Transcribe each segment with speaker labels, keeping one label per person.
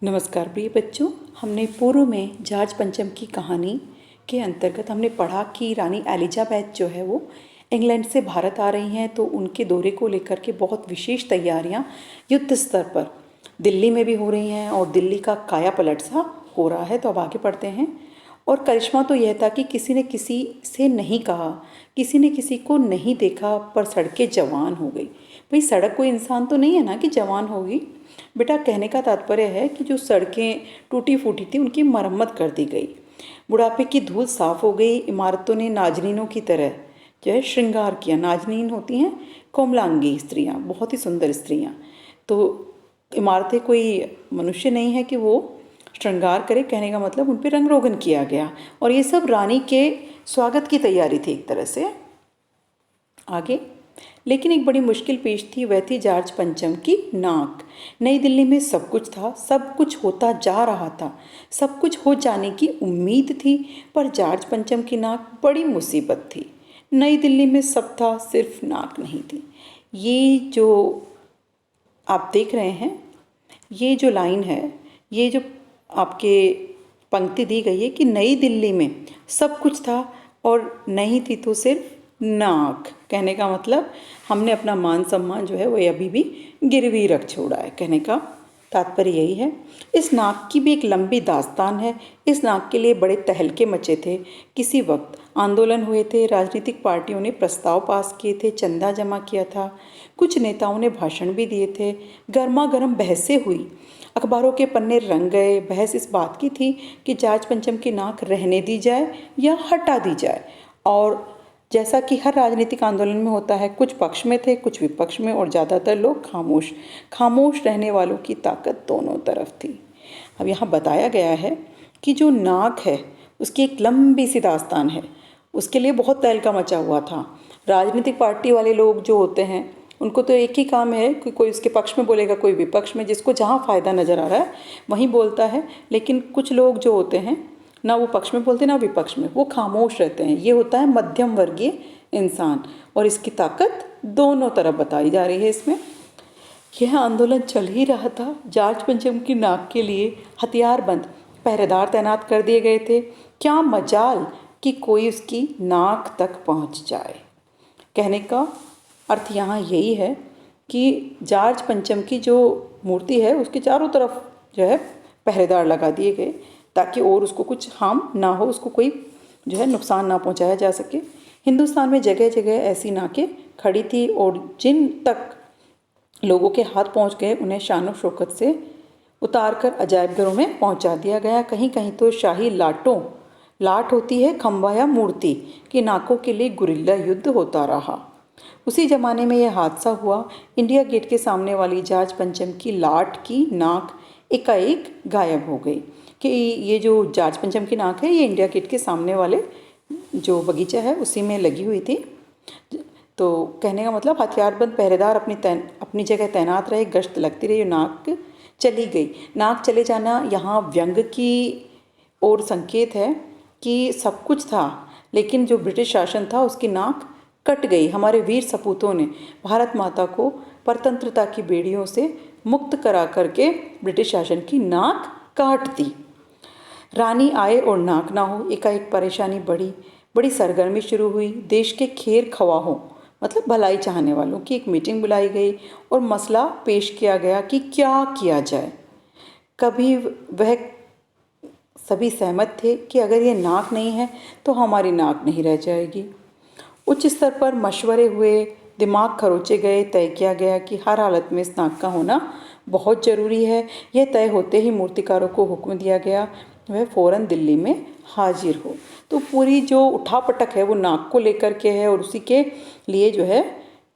Speaker 1: नमस्कार प्रिय बच्चों, हमने पूर्व में जार्ज पंचम की कहानी के अंतर्गत हमने पढ़ा कि रानी एलिजाबेथ जो है वो इंग्लैंड से भारत आ रही हैं। तो उनके दौरे को लेकर के बहुत विशेष तैयारियां युद्ध स्तर पर दिल्ली में भी हो रही हैं और दिल्ली का काया पलट सा हो रहा है। तो अब आगे पढ़ते हैं। और करिश्मा तो यह था कि किसी ने किसी से नहीं कहा, किसी ने किसी को नहीं देखा, पर सड़कें जवान हो गई। भाई सड़क कोई इंसान तो नहीं है ना कि जवान होगी। बेटा कहने का तात्पर्य है कि जो सड़कें टूटी फूटी थी उनकी मरम्मत कर दी गई, बुढ़ापे की धूल साफ हो गई। इमारतों ने नाजनीनों की तरह जो है श्रृंगार किया। नाजनीन होती हैं कोमलांगी स्त्रियां, बहुत ही सुंदर स्त्रियां। तो इमारतें कोई मनुष्य नहीं है कि वो श्रृंगार करे, कहने का मतलब उन पर रंग रोगन किया गया। और ये सब रानी के स्वागत की तैयारी थी एक तरह से। आगे लेकिन एक बड़ी मुश्किल पेश थी, वह थी जार्ज पंचम की नाक। नई दिल्ली में सब कुछ था, सब कुछ होता जा रहा था, सब कुछ हो जाने की उम्मीद थी, पर जार्ज पंचम की नाक बड़ी मुसीबत थी। नई दिल्ली में सब था, सिर्फ नाक नहीं थी। ये जो आप देख रहे हैं, ये जो लाइन है, ये जो आपके पंक्ति दी गई है कि नई दिल्ली में सब कुछ था और नहीं थी तो सिर्फ नाक, कहने का मतलब हमने अपना मान सम्मान जो है वो अभी भी गिरवी रख छोड़ा है। कहने का तात्पर्य यही है। इस नाक की भी एक लंबी दास्तान है। इस नाक के लिए बड़े तहलके मचे थे। किसी वक्त आंदोलन हुए थे, राजनीतिक पार्टियों ने प्रस्ताव पास किए थे, चंदा जमा किया था, कुछ नेताओं ने भाषण भी दिए थे, गर्मा गर्म बहसें हुई, अखबारों के पन्ने रंग गए। बहस इस बात की थी कि जार्ज पंचम की नाक रहने दी जाए या हटा दी जाए। और जैसा कि हर राजनीतिक आंदोलन में होता है, कुछ पक्ष में थे, कुछ विपक्ष में, और ज़्यादातर लोग खामोश। खामोश रहने वालों की ताकत दोनों तरफ थी। अब यहाँ बताया गया है कि जो नाक है उसकी एक लंबी सी दास्तान है। उसके लिए बहुत तहलका मचा हुआ था। राजनीतिक पार्टी वाले लोग जो होते हैं उनको तो एक ही काम है कि कोई उसके पक्ष में बोलेगा, कोई विपक्ष में, जिसको जहाँ फ़ायदा नज़र आ रहा है वहीं बोलता है। लेकिन कुछ लोग जो होते हैं ना वो पक्ष में बोलते ना विपक्ष में, वो खामोश रहते हैं। ये होता है मध्यम वर्गीय इंसान, और इसकी ताकत दोनों तरफ बताई जा रही है इसमें। यह आंदोलन चल ही रहा था। जार्ज पंचम की नाक के लिए हथियारबंद पहरेदार तैनात कर दिए गए थे। क्या मजाल कि कोई उसकी नाक तक पहुंच जाए। कहने का अर्थ यहाँ यही है कि जार्ज पंचम की जो मूर्ति है उसके चारों तरफ जो है पहरेदार लगा दिए गए, ताकि और उसको कुछ हार्म ना हो, उसको कोई जो है नुकसान ना पहुंचाया जा सके। हिंदुस्तान में जगह जगह ऐसी नाकें खड़ी थी, और जिन तक लोगों के हाथ पहुंच गए उन्हें शान शौकत से उतार कर अजायब घरों में पहुंचा दिया गया। कहीं कहीं तो शाही लाट होती है खंबा या मूर्ति की नाकों के लिए गुरिल्ला युद्ध होता रहा। उसी ज़माने में यह हादसा हुआ। इंडिया गेट के सामने वाली जार्ज पंचम की लाट की नाक एकाएक गायब हो गई। कि ये जो जार्ज पंचम की नाक है ये इंडिया गेट के सामने वाले जो बगीचा है उसी में लगी हुई थी। तो कहने का मतलब हथियारबंद पहरेदार अपनी जगह तैनात रहे, गश्त लगती रही, नाक चली गई। नाक चले जाना यहाँ व्यंग की ओर संकेत है कि सब कुछ था, लेकिन जो ब्रिटिश शासन था उसकी नाक कट गई। हमारे वीर सपूतों ने भारत माता को परतंत्रता की बेड़ियों से मुक्त करा करके ब्रिटिश शासन की नाक काट दी। रानी आए और नाक ना हो। एकाएक परेशानी बढ़ी, बड़ी सरगर्मी शुरू हुई। देश के खेर खवाहों मतलब भलाई चाहने वालों की एक मीटिंग बुलाई गई और मसला पेश किया गया कि क्या किया जाए। कभी वह सभी सहमत थे कि अगर ये नाक नहीं है तो हमारी नाक नहीं रह जाएगी। उच्च स्तर पर मशवरे हुए, दिमाग खरोचे गए, तय किया गया कि हर हालत में इस नाक का होना बहुत ज़रूरी है। यह तय होते ही मूर्तिकारों को हुक्म दिया गया वह फ़ौरन दिल्ली में हाजिर हो। तो पूरी जो उठापटक है वो नाक को लेकर के है, और उसी के लिए जो है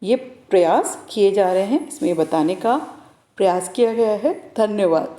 Speaker 1: ये प्रयास किए जा रहे हैं, इसमें बताने का प्रयास किया गया है। धन्यवाद।